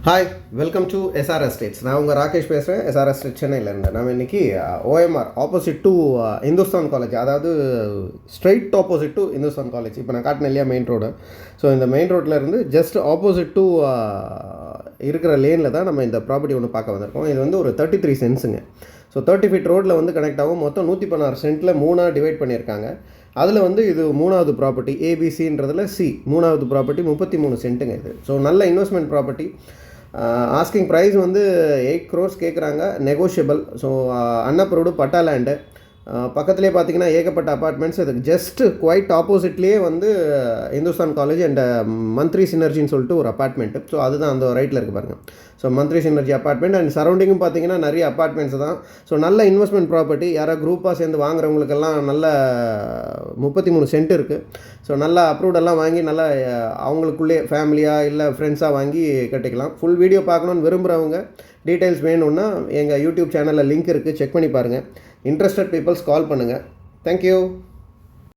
Hi, welcome to SR estates. நான் உங்கள் ராகேஷ் பேசுகிறேன், எஸ்ஆர் எஸ்டேட் சென்னையிலேருந்து. நம்ம இன்றைக்கி OMR opposite to Hindustan college, அதாவது straight opposite to Hindustan college. இப்போ நான் காட்டினேன் இல்லையா மெயின் ரோடு. ஸோ இந்த மெயின் ரோட்டில் இருந்து ஜஸ்ட் ஆப்போசிட் டு இருக்கிற லேனில் தான் நம்ம இந்த ப்ராப்பர்ட்டி ஒன்று பார்க்க வந்திருக்கோம். இது வந்து ஒரு 33 சென்ட்ஸுங்க. ஸோ 30 ஃபீட் ரோட்டில் வந்து கனெக்ட் ஆகும். மொத்தம் 116 சென்ட்டில் 3ஆக டிவைட் பண்ணியிருக்காங்க. அதில் வந்து இது 3வது ப்ராப்பர்ட்டி, ஏபிசின்றதில் சி 3வது ப்ராப்பர்ட்டி 33 சென்ட்டுங்க இது. ஸோ நல்ல இன்வெஸ்ட்மெண்ட் ப்ராப்பர்ட்டி. ஆஸ்கிங் ப்ரைஸ் வந்து 8 crores கேட்குறாங்க, negotiable. So unapproved patta land. பக்கத்துலேயே பார்த்தீங்கன்னா ஏகப்பட்ட அப்பார்ட்மெண்ட்ஸ். இதுக்கு ஜஸ்ட் குவைட் ஆப்போசிட்லேயே வந்து இந்துஸ்தான் காலேஜ் அண்ட் மந்த்ரி சினர்ஜின்னு சொல்லிட்டு ஒரு அப்பார்ட்மெண்ட்டு. ஸோ அதுதான் அந்த ரைட்டில் இருக்குது பாருங்கள். So Mantri Synergy apartment and சரௌண்டிங்கும் பார்த்தீங்கன்னா நிறைய அப்பார்ட்மெண்ட்ஸ் தான். ஸோ நல்ல இன்வெஸ்ட்மெண்ட் ப்ராப்பர்ட்டி. யாராவது குரூப்பாக சேர்ந்து வாங்குறவங்களுக்கெல்லாம் நல்ல 33 சென்ட் இருக்குது. ஸோ நல்லா அப்ரூவ்டெல்லாம் வாங்கி நல்லா அவங்களுக்குள்ளே ஃபேமிலியாக இல்லை ஃப்ரெண்ட்ஸாக வாங்கி கட்டிக்கலாம். ஃபுல் வீடியோ பார்க்கணுன்னு விரும்புகிறவங்க, டீட்டெயில்ஸ் வேணும்னா எங்கள் யூடியூப் சேனலில் லிங்க் இருக்குது, செக் பண்ணி பாருங்கள். இன்ட்ரெஸ்டட் பீப்புள்ஸ் கால் பண்ணுங்கள். தேங்க்யூ.